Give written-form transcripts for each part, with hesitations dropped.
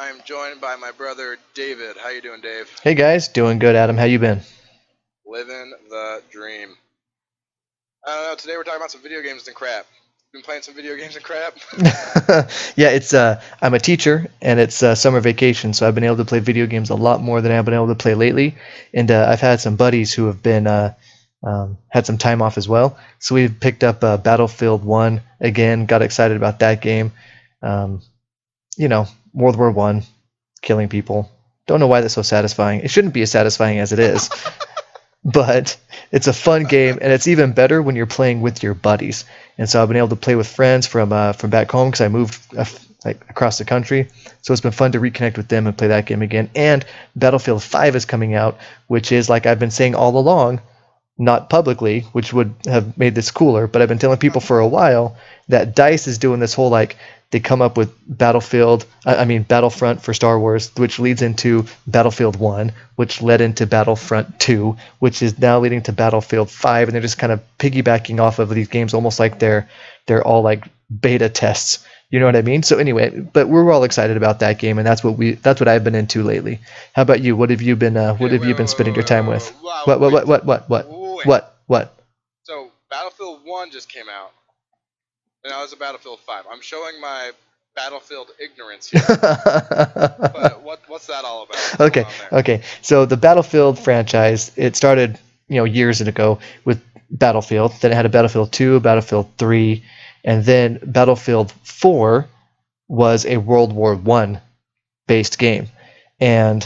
I'm joined by my brother David. How you doing, Dave? Hey guys, doing good, Adam. How you been? Living the dream. I don't know. Today we're talking about some video games and crap. Been playing some video games and crap. Yeah, it's I'm a teacher and it's summer vacation, so I've been able to play video games a lot more than I've been able to play lately. And I've had some buddies who have been had some time off as well. So we've picked up Battlefield 1 again. Got excited about that game. Um, World War One, killing people. Don't know why that's so satisfying. It shouldn't be as satisfying as it is. But it's a fun game, and it's even better when you're playing with your buddies. And so I've been able to play with friends from back home because I moved across the country. So it's been fun to reconnect with them and play that game again. And Battlefield 5 is coming out, which is, like I've been saying all along, not publicly, which would have made this cooler, but I've been telling people for a while that DICE is doing this whole they come up with Battlefront for Star Wars, which leads into Battlefield 1, which led into Battlefront 2, which is now leading to Battlefield 5, and they're just kind of piggybacking off of these games almost like they're all like beta tests. You know what I mean? So anyway, but we're all excited about that game, and that's what I've been into lately. How about you? What have you been spending your time with? What? So Battlefield 1 just came out. And now it's a Battlefield 5. I'm showing my Battlefield ignorance here. But what's that all about? Okay. So the Battlefield franchise, it started, years ago with Battlefield. Then it had a Battlefield 2, a Battlefield 3, and then Battlefield 4 was a World War One based game. And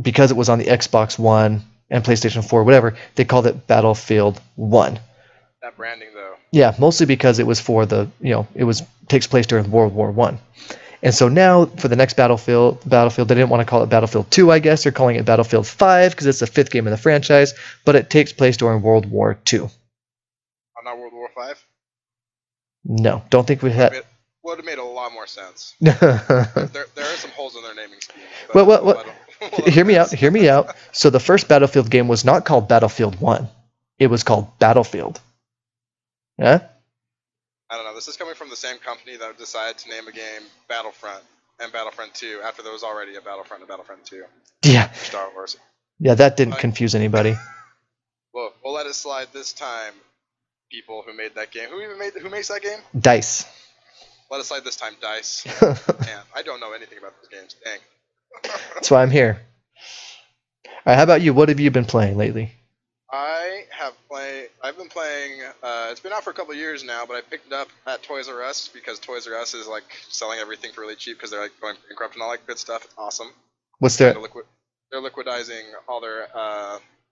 because it was on the Xbox One and PlayStation 4, whatever, they called it Battlefield 1. That branding, though. Yeah, mostly because it was for takes place during World War One. And so now for the next Battlefield, they didn't want to call it Battlefield 2, I guess. They're calling it Battlefield 5 because it's the fifth game in the franchise, but it takes place during World War II. Not World War 5? No, don't think we had... Would have made a lot more sense. there are some holes in their naming scheme. Well, hear me out. So the first Battlefield game was not called Battlefield 1. It was called Battlefield. Yeah? I don't know. This is coming from the same company that decided to name a game Battlefront and Battlefront 2 after there was already a Battlefront and Battlefront 2. Yeah. For Star Wars. Yeah, that didn't confuse anybody. Well, we'll let it slide this time, people who made that game. Who makes that game? DICE. Let it slide this time, DICE. Man, I don't know anything about those games. Dang. That's why I'm here. All right, how about you? What have you been playing lately? I've been playing, it's been out for a couple of years now, but I picked it up at Toys R Us because Toys R Us is selling everything for really cheap because they're going bankrupt and all that good stuff. It's awesome. What's that? They're liquidizing all their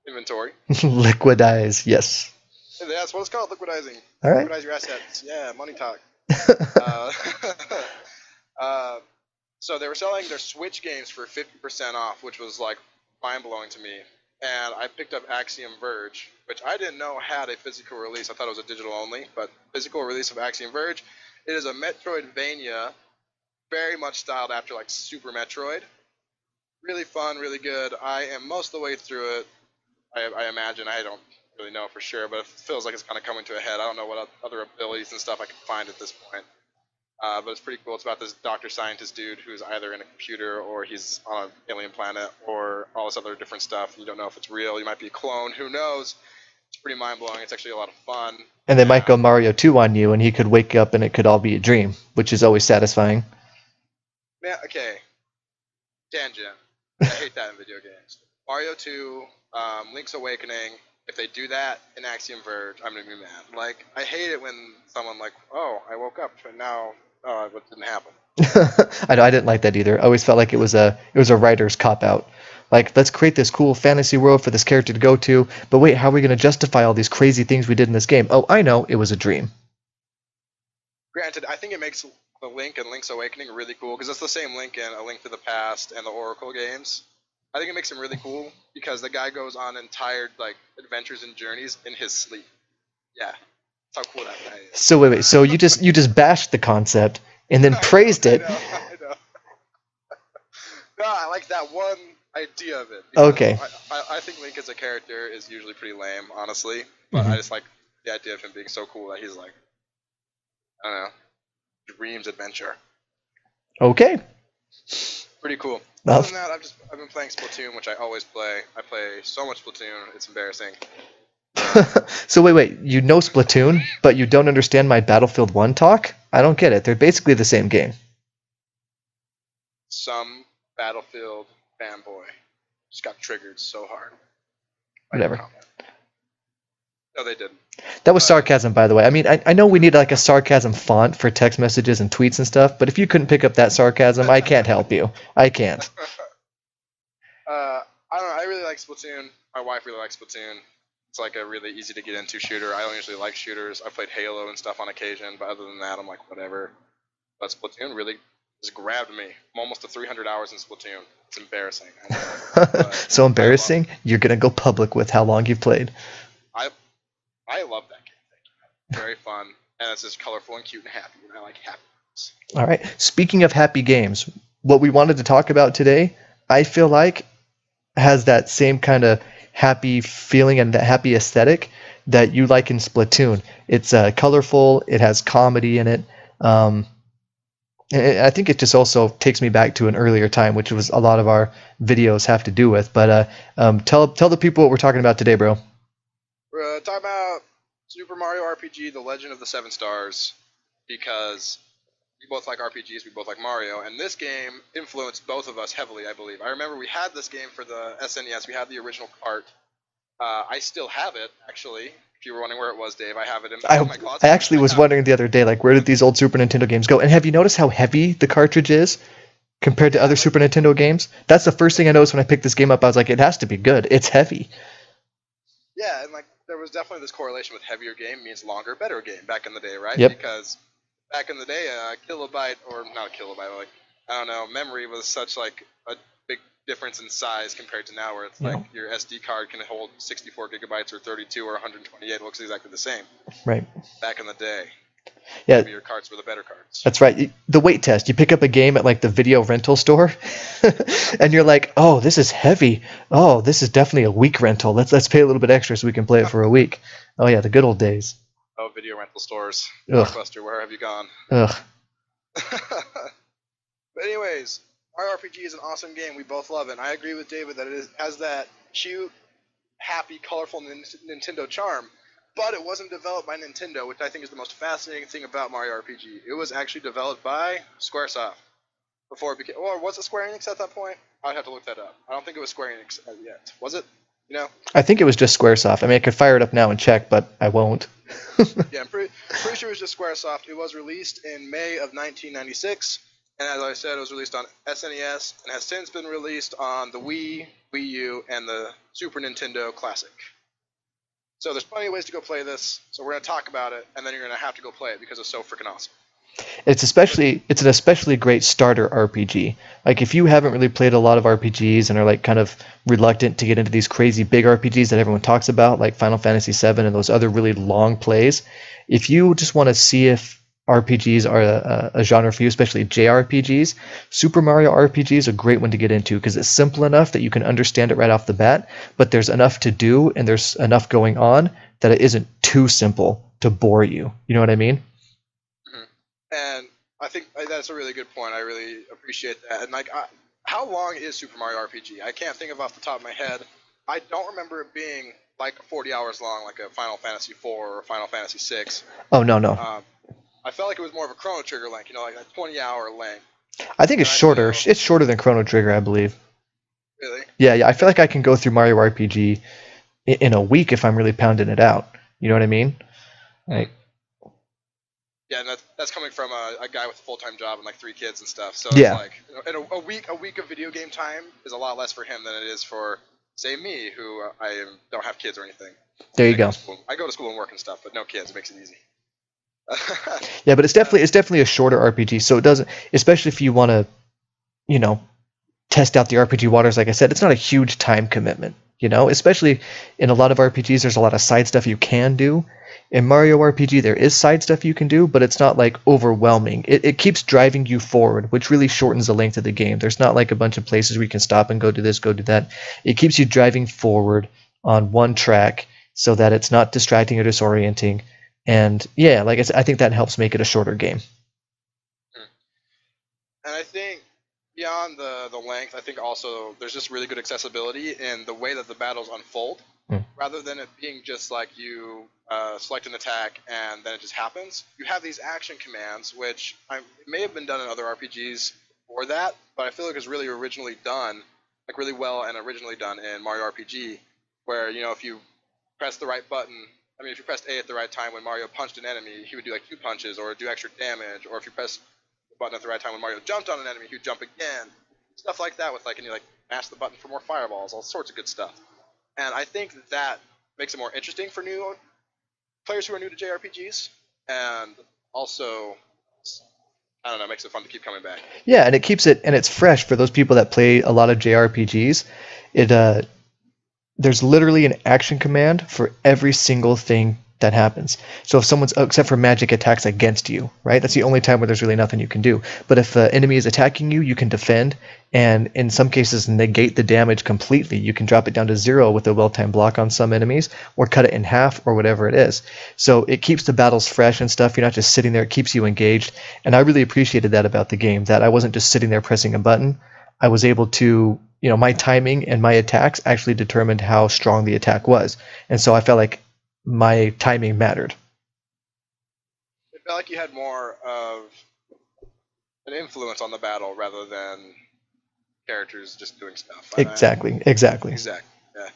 inventory. Liquidize, yes. Yeah, that's what it's called, liquidizing. All right. Liquidize your assets. Yeah, money talk. So they were selling their Switch games for 50% off, which was mind-blowing to me. And I picked up Axiom Verge, which I didn't know had a physical release. I thought it was a digital only, but physical release of Axiom Verge. It is a Metroidvania, very much styled after Super Metroid. Really fun, really good. I am most of the way through it. I imagine. I don't really know for sure, but it feels like it's kind of coming to a head. I don't know what other abilities and stuff I can find at this point. But it's pretty cool. It's about this doctor scientist dude who's either in a computer or he's on an alien planet or all this other different stuff. You don't know if it's real. You might be a clone. Who knows? It's pretty mind-blowing. It's actually a lot of fun. And they might go Mario 2 on you, and he could wake up and it could all be a dream, which is always satisfying. Man, okay. Tangent. I hate that in video games. Mario 2, Link's Awakening, if they do that in Axiom Verge, I'm going to be mad. I hate it when someone oh, I woke up, and now... Oh, what didn't happen? I know, I didn't like that either. I always felt like it was a writer's cop-out. Let's create this cool fantasy world for this character to go to, but wait, how are we going to justify all these crazy things we did in this game? Oh, I know, it was a dream. Granted, I think it makes the Link and Link's Awakening really cool, because it's the same Link in A Link to the Past and the Oracle games. I think it makes him really cool, because the guy goes on entire adventures and journeys in his sleep. Yeah. How cool that guy is. So wait. So you just bashed the concept and then praised it. I know. No, I like that one idea of it. Okay. I think Link as a character is usually pretty lame, honestly. But I just like the idea of him being so cool that he's I don't know, dreams adventure. Okay. Pretty cool. Well, Other than that, I've been playing Splatoon, which I always play. I play so much Splatoon, it's embarrassing. so wait, you know Splatoon, but you don't understand my Battlefield 1 talk? I don't get it. They're basically the same game. Some Battlefield fanboy just got triggered so hard. Whatever. No, they didn't. That was sarcasm, by the way. I mean, I know we need like a sarcasm font for text messages and tweets and stuff, but if you couldn't pick up that sarcasm, I can't help you. I can't. I don't know. I really like Splatoon. My wife really likes Splatoon. It's like a really easy to get into shooter. I don't usually like shooters. I've played Halo and stuff on occasion, but other than that, I'm like, whatever. But Splatoon really just grabbed me. I'm almost to 300 hours in Splatoon. It's embarrassing. I know, So embarrassing, you're going to go public with how long you've played. I love that game. Very fun, and it's just colorful and cute and happy, and I like happy games. All right. Speaking of happy games, what we wanted to talk about today, I feel like, has that same kind of happy feeling and that happy aesthetic that you like in Splatoon. It's colorful. It has comedy in it. And I think it just also takes me back to an earlier time, which was a lot of our videos have to do with. But tell the people what we're talking about today, bro. We're talking about Super Mario RPG: The Legend of the Seven Stars, because we both like RPGs, we both like Mario, and this game influenced both of us heavily, I believe. I remember we had this game for the SNES. We had the original cart. I still have it, actually. If you were wondering where it was, Dave, I have it in my closet. I actually was wondering the other day, like, where did these old Super Nintendo games go? And have you noticed how heavy the cartridge is compared to other Super Nintendo games? That's the first thing I noticed when I picked this game up. I was like, it has to be good. It's heavy. Yeah, and like there was definitely this correlation with heavier game means longer, better game back in the day, right? Yep. Because back in the day, a kilobyte, or not a kilobyte, like, I don't know, memory was such like a big difference in size compared to now, where it's like your SD card can hold 64 gigabytes or 32 or 128. It looks exactly the same. Right. Back in the day. Yeah. Maybe your cards were the better cards. That's right. The weight test. You pick up a game at like the video rental store, and you're like, "Oh, this is heavy. Oh, this is definitely a week rental. Let's pay a little bit extra so we can play it for a week." Oh yeah, the good old days. Oh, video rental stores. Ugh. Blockbuster, where have you gone? Ugh. But anyways, Mario RPG is an awesome game. We both love it. And I agree with David that it has that cute, happy, colorful Nintendo charm. But it wasn't developed by Nintendo, which I think is the most fascinating thing about Mario RPG. It was actually developed by Squaresoft before it became. Or was it Square Enix at that point? I'd have to look that up. I don't think it was Square Enix yet. Was it? You know? I think it was just Squaresoft. I mean, I could fire it up now and check, but I won't. Yeah, I'm pretty sure it was just Squaresoft. It was released in May of 1996, and as I said, it was released on SNES and has since been released on the Wii, Wii U, and the Super Nintendo Classic. So there's plenty of ways to go play this. So we're going to talk about it, and then you're going to have to go play it because it's so freaking awesome. It's an especially great starter RPG. Like if you haven't really played a lot of RPGs and are like kind of reluctant to get into these crazy big RPGs that everyone talks about, like Final Fantasy VII and those other really long plays, if you just want to see if RPGs are a genre for you, especially JRPGs, Super Mario RPG is a great one to get into because it's simple enough that you can understand it right off the bat, but there's enough to do and there's enough going on that it isn't too simple to bore you. You know what I mean? And I think that's a really good point. I really appreciate that. And like, how long is Super Mario RPG? I can't think of off the top of my head. I don't remember it being like 40 hours long, like a Final Fantasy IV or Final Fantasy VI. Oh no. I felt like it was more of a Chrono Trigger length, you know, like a 20-hour length. I think it's shorter. It's shorter than Chrono Trigger, I believe. Really? Yeah. I feel like I can go through Mario RPG in a week if I'm really pounding it out. You know what I mean? Like. Yeah, and that's coming from a guy with a full-time job and like 3 kids and stuff. So yeah. It's like, and a week of video game time is a lot less for him than it is for, say, me, who I don't have kids or anything. There you go. I go to school and work and stuff, but no kids. It makes it easy. Yeah, but it's definitely a shorter RPG. So it doesn't, especially if you want to, you know, test out the RPG waters. Like I said, it's not a huge time commitment. You know, especially in a lot of RPGs, there's a lot of side stuff you can do. In Mario RPG, there is side stuff you can do, but it's not like overwhelming. It keeps driving you forward, which really shortens the length of the game. There's not like a bunch of places where you can stop and go do this, go do that. It keeps you driving forward on one track so that it's not distracting or disorienting. And yeah, like I said, I think that helps make it a shorter game. And I think beyond the length, I think also there's just really good accessibility in the way that the battles unfold, Hmm. rather than it being just like you select an attack and then it just happens. You have these action commands, which it may have been done in other RPGs for that, but I feel like it's really originally done, like really well and originally done in Mario RPG, where if you press the right button. I mean, if you pressed A at the right time when Mario punched an enemy, he would do like 2 punches or do extra damage. Or if you press the button at the right time when Mario jumped on an enemy, he would jump again. Stuff like that with and you mash the button for more fireballs, all sorts of good stuff. And I think that makes it more interesting for new players who are new to JRPGs, and also I don't know, makes it fun to keep coming back. Yeah, and it keeps it and it's fresh for those people that play a lot of JRPGs. It there's literally an action command for every single thing that happens. So if someone's except for magic attacks against you, right? That's the only time where there's really nothing you can do. But if an enemy is attacking you, you can defend, and in some cases negate the damage completely. You can drop it down to 0 with a well-timed block on some enemies, or cut it in half, or whatever it is. So it keeps the battles fresh and stuff. You're not just sitting there; it keeps you engaged. And I really appreciated that about the game. That I wasn't just sitting there pressing a button. I was able to, my timing and my attacks actually determined how strong the attack was. And so I felt like my timing mattered. It felt like you had more of an influence on the battle rather than characters just doing stuff. Exactly. Exactly. Yeah.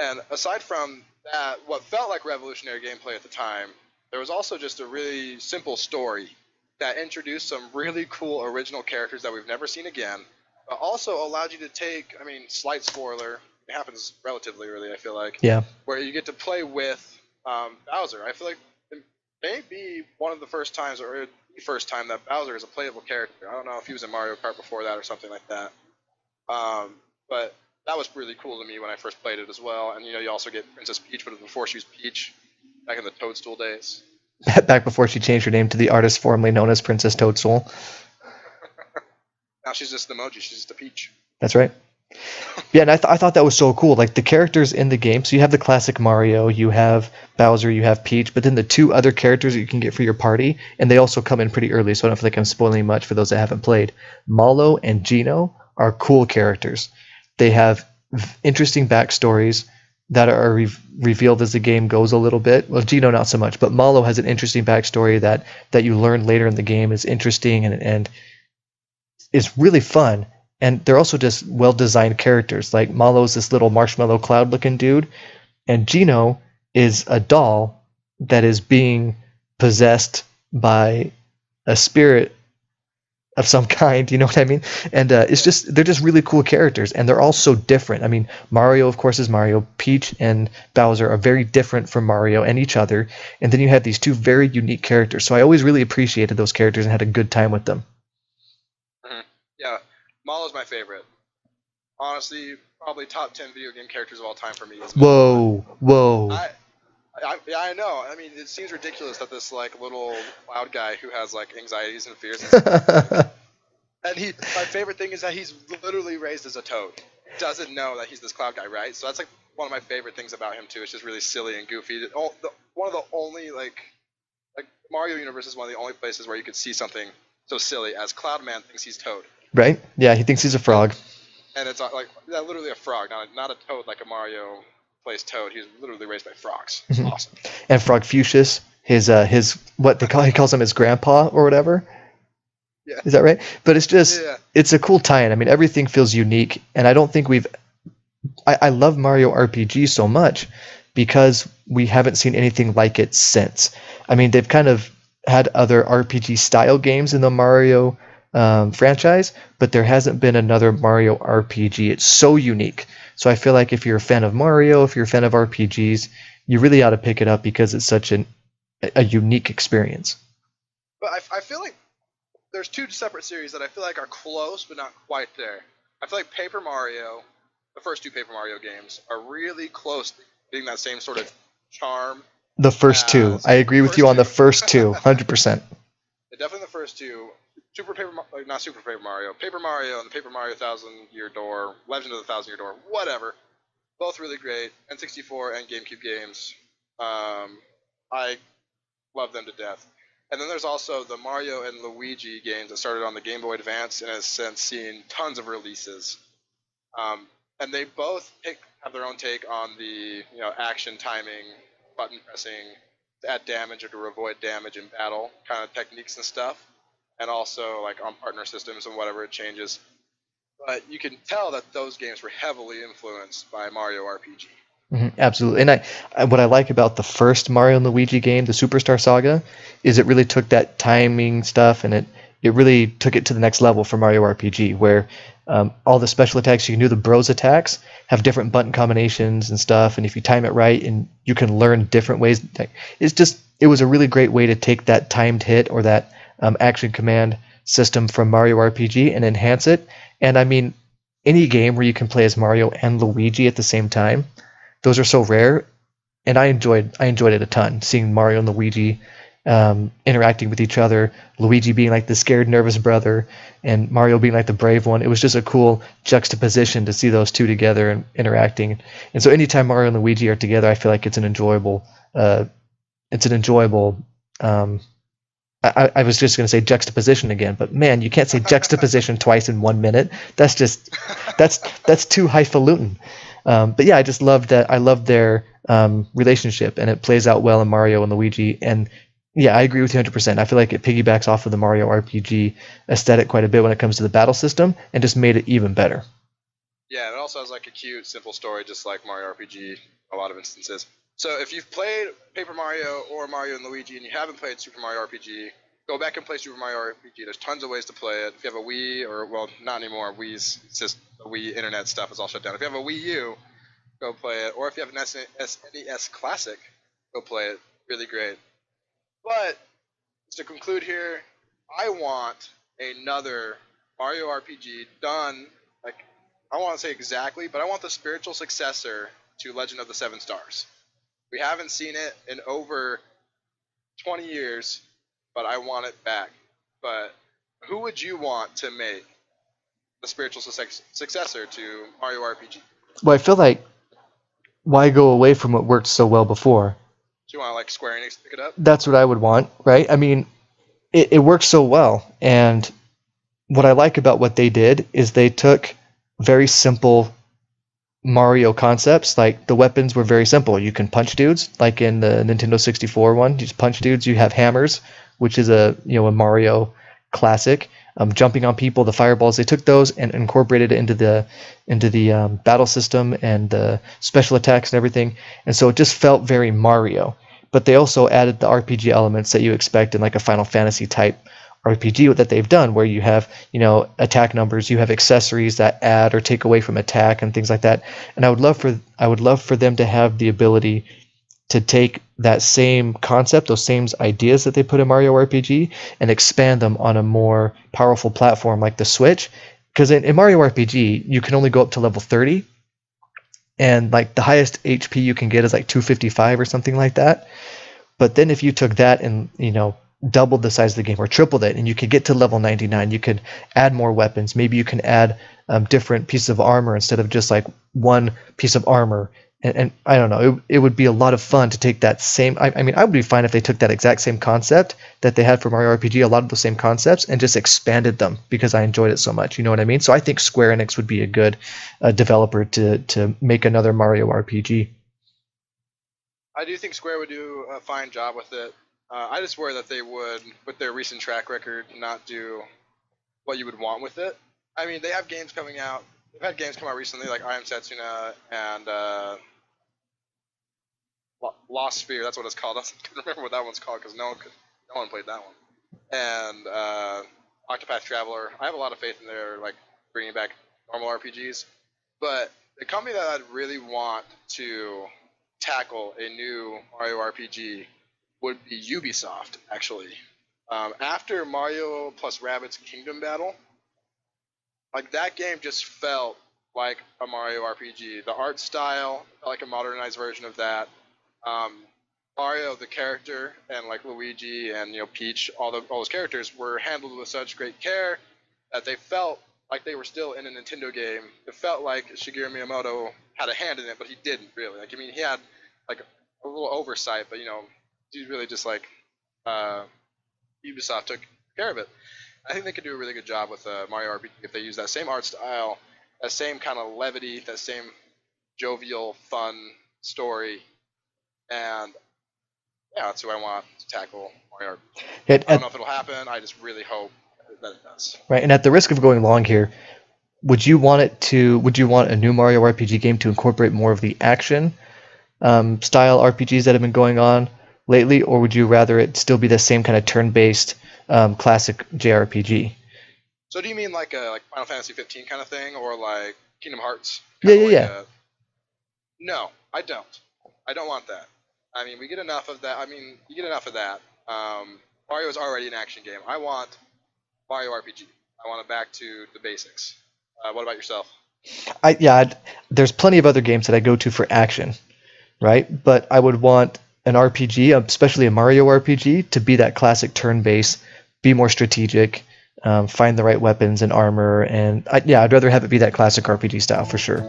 And aside from that, what felt like revolutionary gameplay at the time, there was also just a really simple story that introduced some really cool original characters that we've never seen again, but also allowed you to take, I mean, slight spoiler, it happens relatively early, I feel like, Yeah. where you get to play with Bowser. I feel like it may be one of the first times, or the first time, that Bowser is a playable character. I don't know if he was in Mario Kart before that or something like that. But that was really cool to me when I first played it as well. And you also get Princess Peach, but before she was Peach, back in the Toadstool days. Back before she changed her name to the artist formerly known as Princess Toadstool. Now she's just an emoji. She's just a peach. That's right. Yeah, and I thought that was so cool. Like the characters in the game. So you have the classic Mario, you have Bowser, you have Peach, but then the two other characters that you can get for your party, and they also come in pretty early, so I don't feel like I'm spoiling much for those that haven't played. Mallow and Geno are cool characters. They have interesting backstories that are revealed as the game goes a little bit. Well, Geno not so much, but Mallow has an interesting backstory that you learn later in the game is interesting and is really fun. And they're also just well-designed characters. Like Mallow's this little marshmallow cloud-looking dude, and Geno is a doll that is being possessed by a spirit of some kind. You know what I mean? And they're just really cool characters, and they're all so different. I mean, Mario, of course, is Mario. Peach and Bowser are very different from Mario and each other. And then you have these two very unique characters. So I always really appreciated those characters and had a good time with them. Mm-hmm. Yeah, Mallow's my favorite. Honestly, probably top 10 video game characters of all time for me. Whoa. Yeah, I know. I mean, it seems ridiculous that this little cloud guy who has anxieties and fears, and my favorite thing is that he's literally raised as a toad. Doesn't know that he's this cloud guy, right? So that's one of my favorite things about him too. It's just really silly and goofy. One of the only Mario universe is one of the only places where you could see something so silly as Cloudman thinks he's Toad. Right? Yeah, he thinks he's a frog. And it's literally a frog, not a toad like a Mario plays Toad. He's literally raised by frogs. It's awesome. And Frogfucius, his he calls him his grandpa or whatever. Yeah. Is that right? But it's a cool tie-in. I mean, everything feels unique, and I don't think I love Mario RPG so much because we haven't seen anything like it since. I mean, they've kind of had other RPG style games in the Mario franchise, but there hasn't been another Mario RPG. It's so unique. So I feel like if you're a fan of Mario, if you're a fan of RPGs, you really ought to pick it up because it's such a unique experience. But I feel like there's two separate series that I feel like are close but not quite there. I feel like Paper Mario, the first two Paper Mario games, are really close to getting that same sort of charm. The first two. I agree with you on the first two, 100%. Definitely the first two. Not Super Paper Mario, Paper Mario and the Paper Mario Thousand Year Door, Legend of the Thousand Year Door, whatever. Both really great. N64 and GameCube games. I love them to death. And then there's also the Mario and Luigi games that started on the Game Boy Advance and has since seen tons of releases. Um, and they both have their own take on the action timing, button pressing to add damage or to avoid damage in battle kind of techniques and stuff, and also like on partner systems and whatever it changes. But you can tell that those games were heavily influenced by Mario RPG. Absolutely. And what I like about the first Mario and Luigi game, the Superstar Saga, is it really took that timing stuff and it really took it to the next level for Mario RPG, where all the special attacks you can do, the Bros attacks, have different button combinations and stuff. And if you time it right, and you can learn different ways, it was a really great way to take that timed hit or that action command system from Mario RPG and enhance it. And I mean, any game where you can play as Mario and Luigi at the same time, those are so rare, and I enjoyed it a ton. Seeing Mario and Luigi interacting with each other, Luigi being like the scared, nervous brother, and Mario being like the brave one. It was just a cool juxtaposition to see those two together and interacting. And so, anytime Mario and Luigi are together, I feel like it's an enjoyable. I was just going to say juxtaposition again, but man, you can't say juxtaposition twice in 1 minute. That's too highfalutin. But yeah, I just loved that. I loved their relationship, and it plays out well in Mario and Luigi. And yeah, I agree with you 100%. I feel like it piggybacks off of the Mario RPG aesthetic quite a bit when it comes to the battle system, and just made it even better. Yeah, it also has like a cute, simple story, just like Mario RPG. A lot of instances. So if you've played Paper Mario or Mario and Luigi and you haven't played Super Mario RPG, go back and play Super Mario RPG. There's tons of ways to play it. If you have a Wii, or well, not anymore. It's just the Wii internet stuff is all shut down. If you have a Wii U, go play it. Or if you have an SNES Classic, go play it. Really great. But to conclude here, I want another Mario RPG done. Like, I want to say exactly, but I want the spiritual successor to Legend of the Seven Stars. We haven't seen it in over 20 years, but I want it back. But who would you want to make the spiritual successor to Mario RPG? Well, I feel like, why go away from what worked so well before? Do you want like Square Enix to pick it up? That's what I would want, right? I mean, it works so well, and what I like about what they did is they took very simple Mario concepts. Like, the weapons were very simple. You can punch dudes, like in the Nintendo 64 one. You just punch dudes. You have hammers, which is a Mario classic. Jumping on people, the fireballs. They took those and incorporated it into the battle system and the special attacks and everything. And so it just felt very Mario. But they also added the RPG elements that you expect in like a Final Fantasy type RPG that they've done, where you have attack numbers, you have accessories that add or take away from attack and things like that. And I would love for them to have the ability to take that same concept, those same ideas that they put in Mario RPG, and expand them on a more powerful platform like the Switch. Because in Mario RPG, you can only go up to level 30, and like the highest HP you can get is like 255 or something like that. But then if you took that and doubled the size of the game or tripled it, and you could get to level 99, you could add more weapons. Maybe you can add different pieces of armor instead of just like one piece of armor. And I don't know, it would be a lot of fun to take that same. I mean, I would be fine if they took that exact same concept that they had for Mario RPG, a lot of the same concepts, and just expanded them, because I enjoyed it so much. You know what I mean? So I think Square Enix would be a good developer to make another Mario RPG. I do think Square would do a fine job with it. I just worry that they would, with their recent track record, not do what you would want with it. I mean, they have games coming out. They've had games come out recently, like I Am Setsuna and Lost Sphere. That's what it's called. I couldn't remember what that one's called because no one played that one. And Octopath Traveler. I have a lot of faith in their like bringing back normal RPGs, but the company that I'd really want to tackle a new Mario RPG would be Ubisoft, actually. After Mario plus Rabbids Kingdom Battle, like that game just felt like a Mario RPG. The art style felt like a modernized version of that. Mario, the character, and like Luigi and Peach, all those characters were handled with such great care that they felt like they were still in a Nintendo game. It felt like Shigeru Miyamoto had a hand in it, but he didn't really. Like, I mean, he had like a little oversight, but he's really just like Ubisoft took care of it. I think they could do a really good job with Mario RPG if they use that same art style, that same kind of levity, that same jovial, fun story, and yeah, that's who I want to tackle Mario RPG. I don't know if it'll happen. I just really hope that it does. Right, and at the risk of going long here, would you want a new Mario RPG game to incorporate more of the action style RPGs that have been going on lately, or would you rather it still be the same kind of turn-based classic JRPG? So do you mean like Final Fantasy 15 kind of thing, or like Kingdom Hearts? Yeah. No, I don't. I don't want that. I mean, we get enough of that. I mean, you get enough of that. Mario is already an action game. I want Mario RPG. I want it back to the basics. What about yourself? There's plenty of other games that I go to for action, right? But I would want an RPG, especially a Mario RPG, to be that classic turn-based, be more strategic, find the right weapons and armor, and I'd rather have it be that classic RPG style for sure.